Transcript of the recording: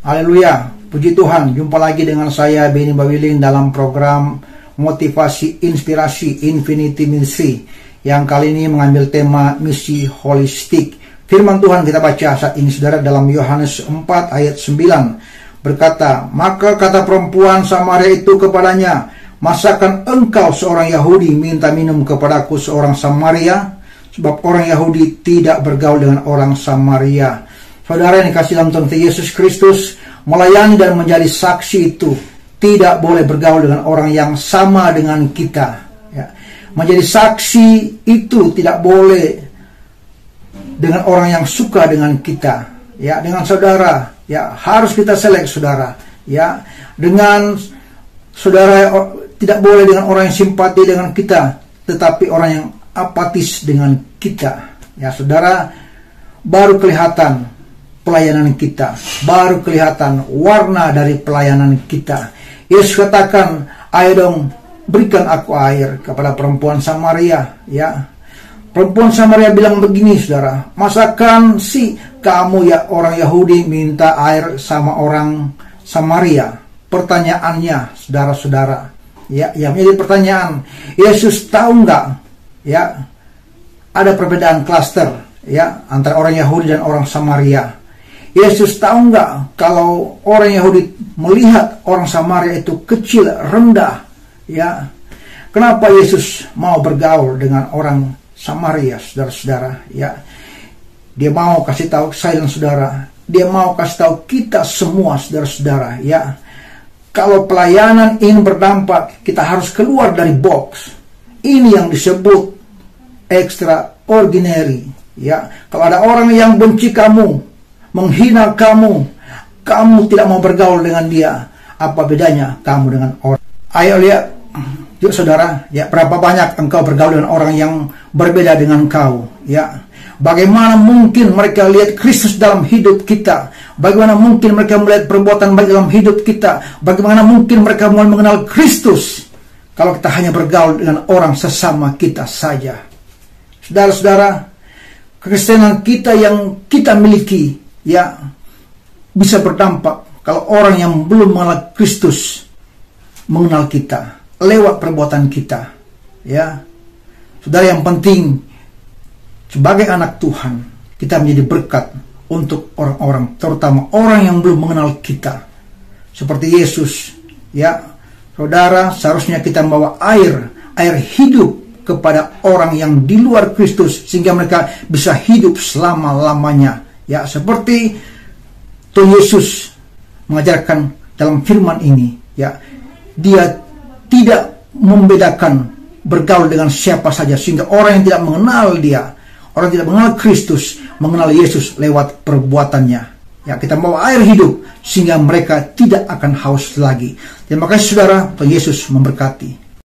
Haleluya, puji Tuhan, jumpa lagi dengan saya Benny Bawiling dalam program Motivasi Inspirasi Infinity Ministry yang kali ini mengambil tema misi holistik. Firman Tuhan kita baca saat ini saudara dalam Yohanes 4 ayat 9 berkata, "Maka kata perempuan Samaria itu kepadanya, masakan engkau seorang Yahudi minta minum kepadaku seorang Samaria? Sebab orang Yahudi tidak bergaul dengan orang Samaria." Saudara yang dikasih dalam Tuhan Yesus Kristus, melayani dan menjadi saksi itu tidak boleh bergaul dengan orang yang sama dengan kita. Ya. Menjadi saksi itu tidak boleh dengan orang yang suka dengan kita. Ya, dengan saudara, ya harus kita selek saudara. Ya, dengan saudara tidak boleh dengan orang yang simpati dengan kita, tetapi orang yang apatis dengan kita. Ya, saudara, baru kelihatan pelayanan kita, baru kelihatan warna dari pelayanan kita. Yesus katakan, "Ayo dong, berikan aku air," kepada perempuan Samaria. Ya, perempuan Samaria bilang begini, saudara, "Masakan si kamu ya orang Yahudi minta air sama orang Samaria?" Pertanyaannya, saudara-saudara, ya, yang menjadi pertanyaan, Yesus tahu nggak? Ya, ada perbedaan klaster ya antara orang Yahudi dan orang Samaria. Yesus tahu nggak kalau orang Yahudi melihat orang Samaria itu kecil, rendah, ya? Kenapa Yesus mau bergaul dengan orang Samaria, saudara-saudara? Ya, dia mau kasih tahu saya dan saudara, dia mau kasih tahu kita semua, saudara-saudara, ya. Kalau pelayanan ini berdampak, kita harus keluar dari box. Ini yang disebut extraordinary, ya. Kalau ada orang yang benci kamu, menghina kamu, kamu tidak mau bergaul dengan dia, apa bedanya kamu dengan orang? Ayo lihat, yuk saudara, ya, berapa banyak engkau bergaul dengan orang yang berbeda dengan kau, ya. Bagaimana mungkin mereka lihat Kristus dalam hidup kita? Bagaimana mungkin mereka melihat perbuatan baik dalam hidup kita? Bagaimana mungkin mereka mulai mengenal Kristus kalau kita hanya bergaul dengan orang sesama kita saja? Saudara-saudara, kekristenan kita yang kita miliki, ya, bisa berdampak kalau orang yang belum mengenal Kristus mengenal kita lewat perbuatan kita. Ya, saudara, yang penting sebagai anak Tuhan kita menjadi berkat untuk orang-orang, terutama orang yang belum mengenal kita. Seperti Yesus, ya, saudara, seharusnya kita membawa air hidup kepada orang yang di luar Kristus sehingga mereka bisa hidup selama-lamanya. Ya, seperti Tuhan Yesus mengajarkan dalam firman ini, ya, dia tidak membedakan bergaul dengan siapa saja sehingga orang yang tidak mengenal dia, orang yang tidak mengenal Kristus, mengenal Yesus lewat perbuatannya. Ya, kita membawa air hidup sehingga mereka tidak akan haus lagi. Terima kasih saudara, Tuhan Yesus memberkati.